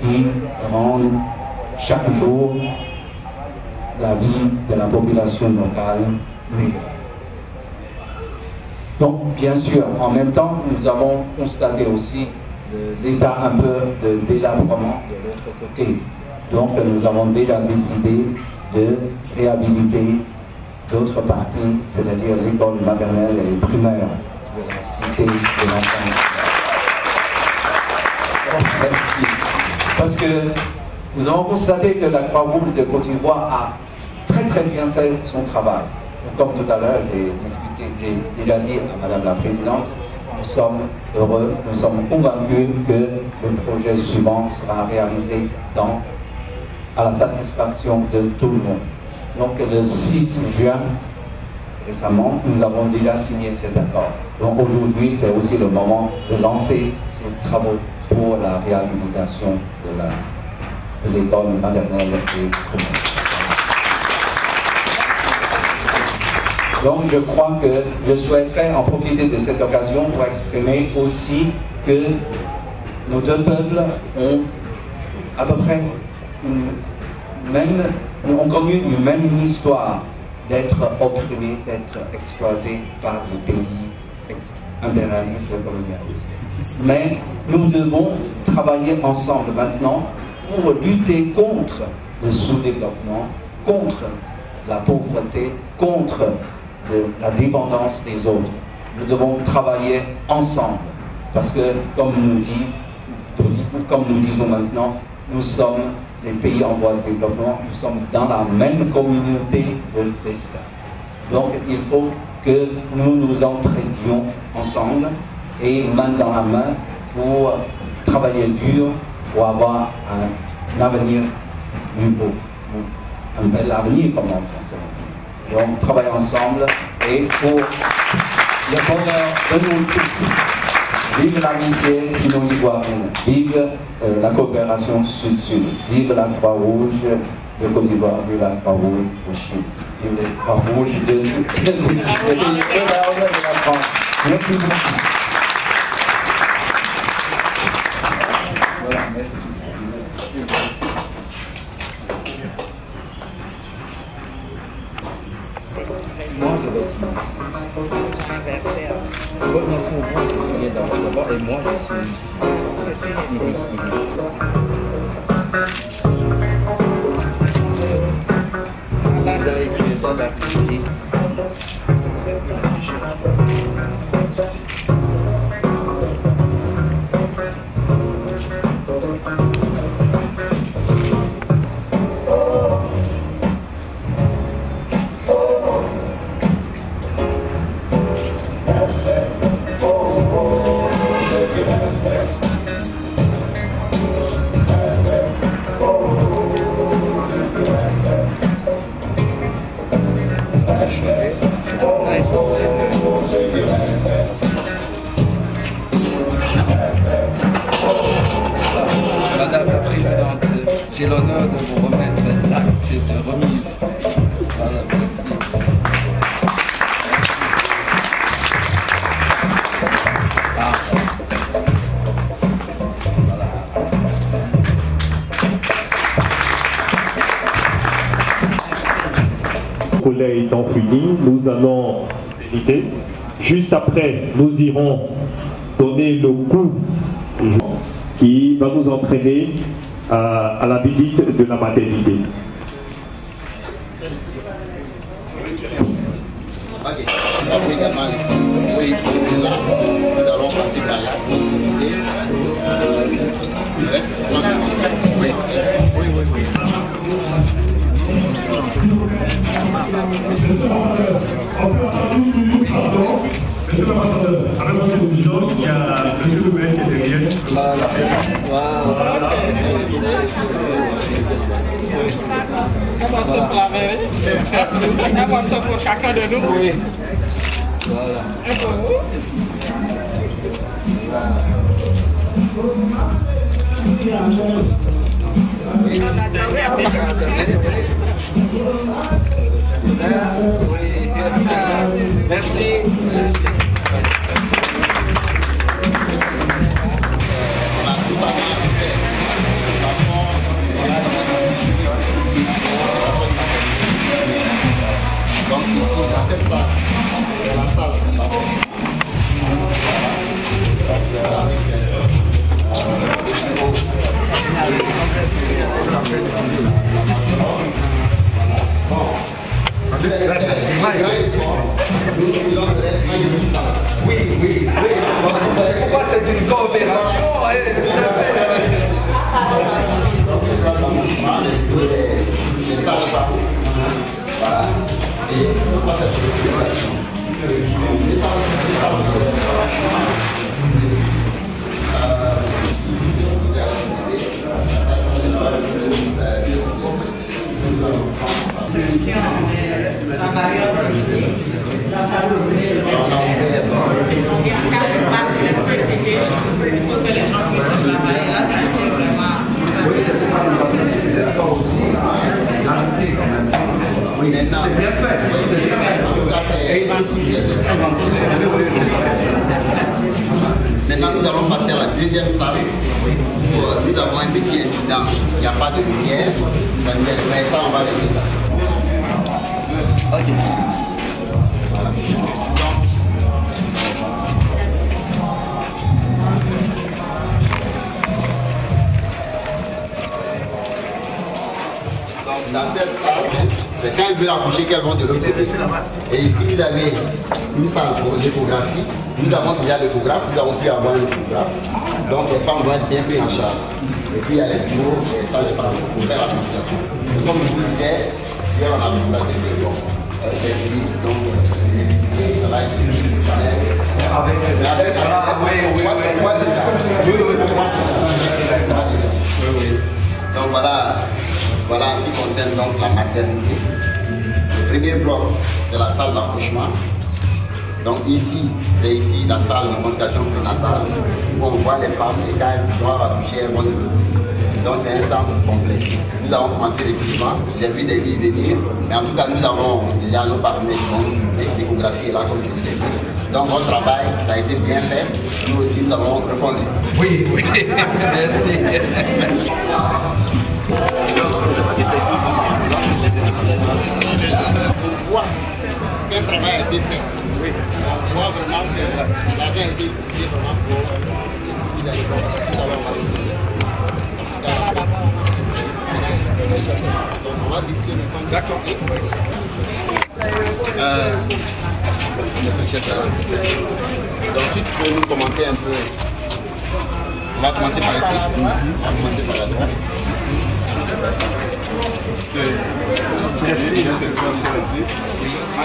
qui rendent chaque jour la vie de la population locale meilleure. Donc, bien sûr, en même temps, nous avons constaté aussi l'état un peu de délabrement de l'autre côté. Donc, nous avons déjà décidé de réhabiliter d'autres parties, c'est-à-dire l'école maternelle et primaire de la cité de l'enfance. Merci. Parce que nous avons constaté que la Croix-Rouge de Côte d'Ivoire a très bien fait son travail. Comme tout à l'heure, j'ai déjà dit à Madame la Présidente, nous sommes heureux, nous sommes convaincus que le projet suivant sera réalisé à la satisfaction de tout le monde. Donc le 6 juin, récemment, nous avons déjà signé cet accord. Donc aujourd'hui, c'est aussi le moment de lancer ces travaux pour la réhabilitation de l'école maternelle et primaire. Donc je crois que je souhaiterais en profiter de cette occasion pour exprimer aussi que nos deux peuples ont à peu près ont connu une même histoire d'être opprimés, d'être exploités par les pays impérialistes et colonialistes. Mais nous devons travailler ensemble maintenant pour lutter contre le sous-développement, contre la pauvreté, contre la dépendance des autres. Nous devons travailler ensemble parce que, comme nous disons maintenant, nous sommes les pays en voie de développement, nous sommes dans la même communauté de destin. Donc il faut que nous nous entraidions ensemble et main dans la main pour travailler dur pour avoir un avenir plus beau, un bel avenir comme en français. Donc travailler ensemble et pour le bonheur de nous tous. Vive l'amitié sino-ivoirienne, vive la coopération sud-sud, vive la Croix-Rouge de Côte d'Ivoire, vive la Croix-Rouge de Chine, vive la Croix-Rouge de la France. Merci beaucoup. Voilà, merci. Moi, je vais signer. D'abord, et moi, je signe ici. Vous avez écrit les trois dates ici. Madame la Présidente, j'ai l'honneur de vous remettre l'acte de remise. Voilà, merci. Le collet étant fini, nous allons méditer. Juste après, nous irons donner le coup qui va nous entraîner à la visite de la maternité. Oui, nous allons passer par là. Il reste 3 minutes. Oui. Monsieur l'ambassadeur, avec votre présidence, il y a monsieur le maire qui est derrière. D'abord ça pour la mairie, d'abord ça pour chacun de nous. Oui. Voilà. Merci. La barrière ici, la il y a 4 pattes d'électricité. Il faut que les gens puissent travailler. Là, ça a été vraiment. C'est bien fait. Maintenant, nous allons passer à la deuxième salle. Nous avons un petit incident. Il n'y a pas de lumière. Mais ça, on va le dire. Ok. Dans cette salle, c'est quand ils veulent accoucher qu'elles vont de l'autre côté. Et ici, vous avez une salle pour l'échographie. Nous avons déjà l'échographe, nous avons pu avoir l'échographe. Donc les femmes vont être bien prises en charge. Et puis il y a les bureaux et ça, je parle pour faire la consultation. Comme je vous disais, hier on a vu ça de bon. Donc, ça va être donc voilà en ce qui concerne donc la maternité. Le premier bloc, c'est la salle d'accouchement. Donc ici, c'est ici la salle de consultation prénatale où on voit les femmes et quand elles doivent accoucher, elles vont de l'autre. Donc c'est un centre complet. Nous avons commencé l'équipement, j'ai vu des lits venir, mais en tout cas nous avons déjà nos partenaires qui vont l'échographie là comme je vous l'ai dit. Donc votre travail, ça a été bien fait. Nous aussi nous avons répondu. Oui, merci. On voit qu'un travail a été fait. Oui. On voit vraiment que l'argent a été utilisé vraiment pour D'accord. Donc si tu peux nous commenter un peu. On va commencer par ici. On va commencer par la droite. Merci.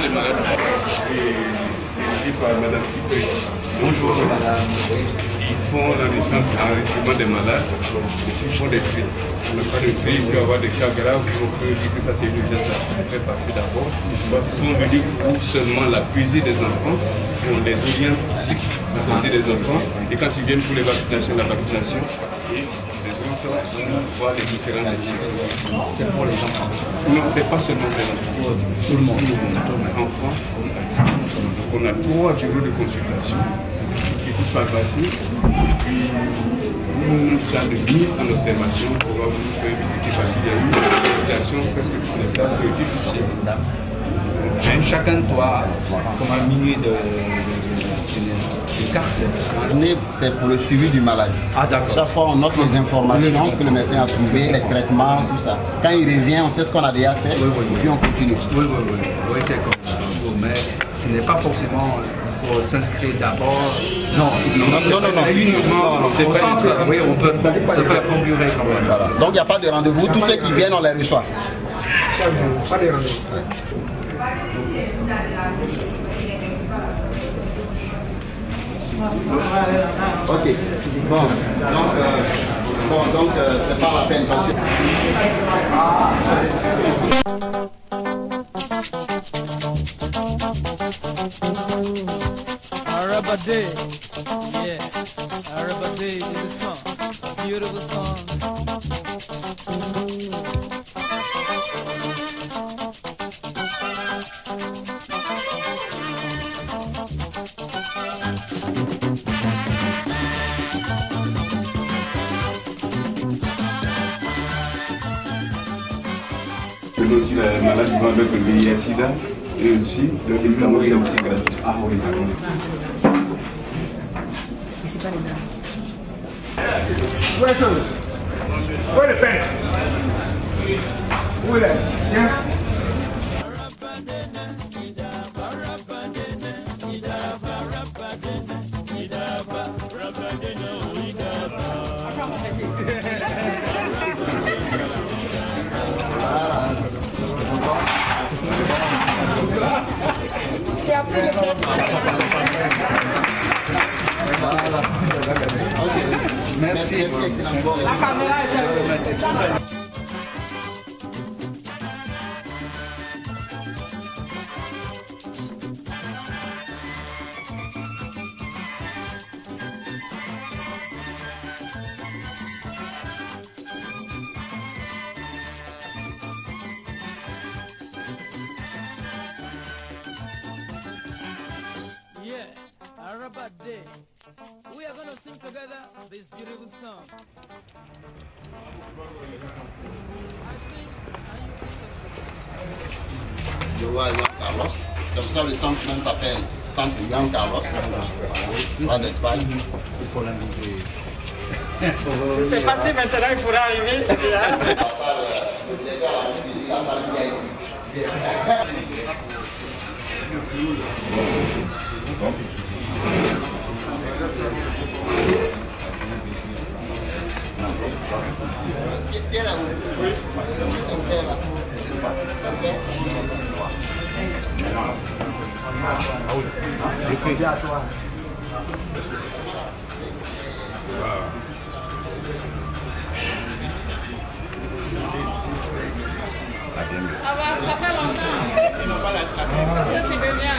Les malades et par Madame Kipé. Bonjour madame. Ils font l'enregistrement des malades, ils font des tri. On n'a pas de tri, il peut y avoir des cas graves, on peut dire que ça c'est une urgence à faire passer d'abord. Ils sont venus pour seulement la puiser des enfants, et on les oriente ici, la puiser des enfants, et quand ils viennent pour les vaccinations, la vaccination, et ces autres vont voir les différents métiers. C'est pour les enfants. Non, c'est pas seulement pour les enfants. Tout le monde. Enfants, on a 3 bureaux de consultation qui sont pharmacie, et puis une salle de mise en observation pour vous faire visiter parce qu'il y a eu une organisation presque toutes les salles qui ont été touchées. Mais chacun doit comme un millier de cartes. C'est pour le suivi du malade. Ah d'accord. Chaque fois on note les informations que le médecin a trouvées, les traitements, tout ça. Quand il revient, on sait ce qu'on a déjà fait, et puis on continue. Oui, c'est comme ça. Mais ce n'est pas forcément, il faut s'inscrire d'abord. Non. Uniquement au centre, oui, on peut se faire procurer quand même. Voilà. Donc il n'y a pas de rendez-vous, tous ceux qui viennent, on les reçoit. Chaque jour, pas de rendez-vous. Ok. Donc c'est pas la peine parce que... Arabade, yeah, Arabade is a song, beautiful song. Aussi la maladie va avec le VIH-Sida et aussi le médicament c'est aussi gratuit. Ah oui, Mais c'est pas les dames. Où est-ce que? Où est le père? Où est-ce? Viens. Merci. Excellent. La caméra est this beautiful song. Le roi Juan Carlos. C'est pour ça que le centre même s'appelle Centre Juan Carlos, roi d'Espagne. Il faut l'inviter. Je ne sais pas si maintenant il pourra arriver. Ça fait longtemps. Je suis bien.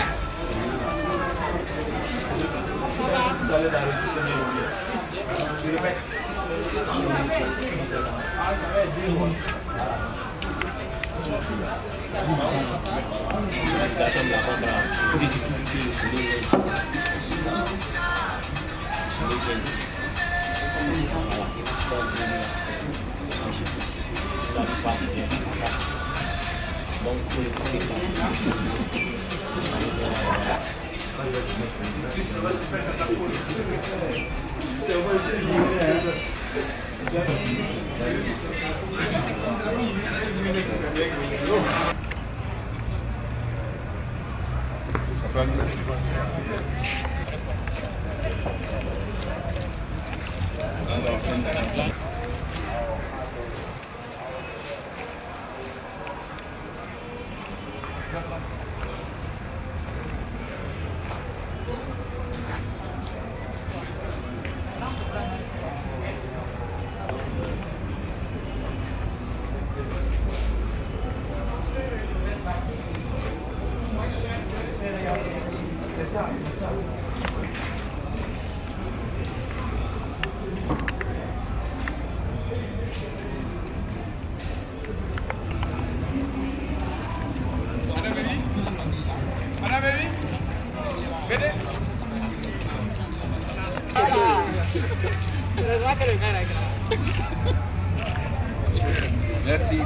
Merci,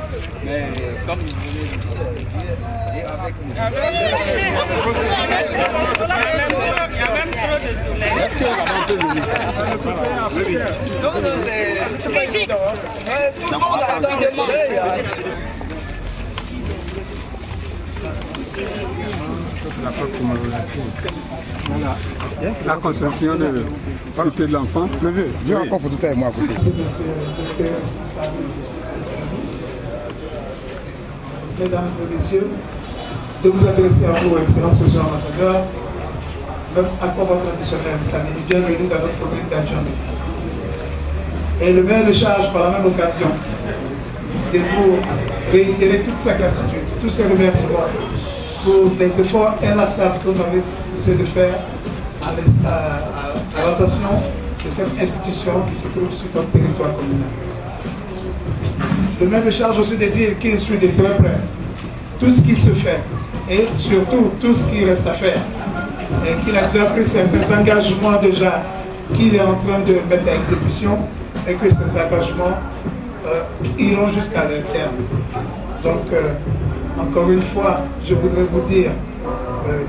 mais comme vous venez de dire, et avec nous. Il y a même trop de soleil. Donc c'est logique. Tout le monde attend le soleil. C'est la propre latine. Voilà. La construction de cité de l'enfant. Le vieux, viens encore pour tout à moi à côté. Mesdames et messieurs, de vous adresser à vous, Excellence Monsieur l'Ambassadeur, notre accord traditionnel, c'est-à-dire bienvenue dans notre commune d'Adjamé. Et le maire de charge par la même occasion de vous réitérer toute sa gratitude, tous ses remerciements pour les efforts inlassables que vous avez cessé de faire à l'attention de cette institution qui se trouve sur notre territoire communal. Le maire de charge aussi de dire qu'il suit de très près tout ce qui se fait et surtout tout ce qui reste à faire. Et qu'il a déjà pris certains engagements déjà qu'il est en train de mettre à exécution et que ces engagements iront jusqu'à leur terme. Donc, encore une fois, je voudrais vous dire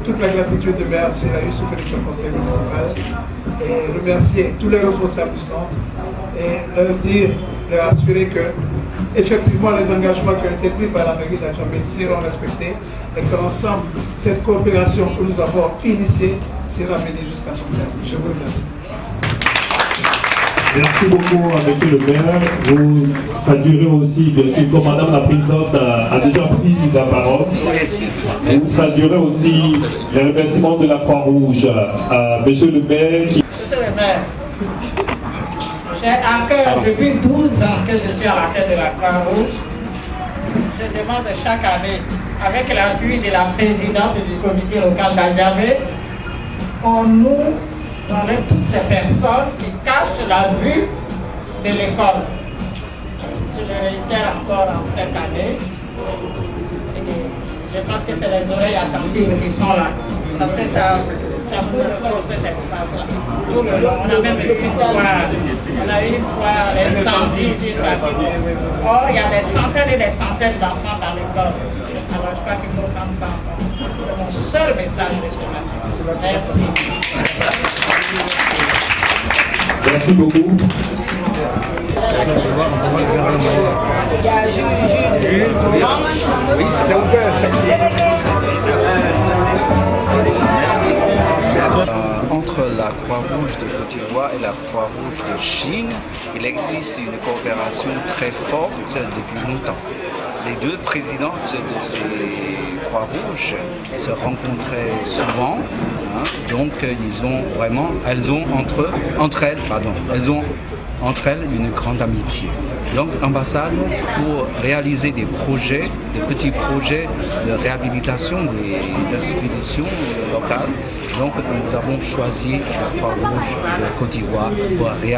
toute la gratitude de maire s'il a eu sous le conseil municipal et remercier tous les responsables du centre et leur assurer que effectivement les engagements qui ont été pris par la mairie d'Adjamé seront respectés et que l'ensemble, cette coopération que nous avons initiée sera menée jusqu'à son terme. Je vous remercie. Merci beaucoup à M. le maire. Vous traduirez aussi, bien sûr, comme Madame la Présidente a déjà pris la parole, vous traduirez aussi les remerciements de la Croix-Rouge à M. le maire. Monsieur le maire, j'ai à cœur depuis 12 ans que je suis à la tête de la Croix-Rouge. Je demande chaque année, avec l'appui de la présidente du comité local d'Adjamé, on nous enlève toutes ces personnes qui cachent la vue de l'école. Je le réitère encore en cette année. Et je pense que c'est les oreilles attentives qui sont là. Parce que ça ça couvre tout cet espace-là. Tout le long, on a même une petite foire. On a une foire, l'incendie, or, il y a des centaines et des centaines d'enfants dans l'école. Alors, je crois qu'il faut prendre ça en compte. C'est mon seul message de ce matin. Merci. Merci beaucoup. Oui, c'est ouvert. Entre la Croix-Rouge de Côte d'Ivoire et la Croix-Rouge de Chine, il existe une coopération très forte depuis longtemps. Les deux présidentes de ces Croix-Rouges se rencontraient souvent, hein, donc elles ont entre elles une grande amitié. Donc l'ambassade, pour réaliser des projets, des petits projets de réhabilitation des institutions locales, donc nous avons choisi la Croix-Rouge de Côte d'Ivoire pour réaliser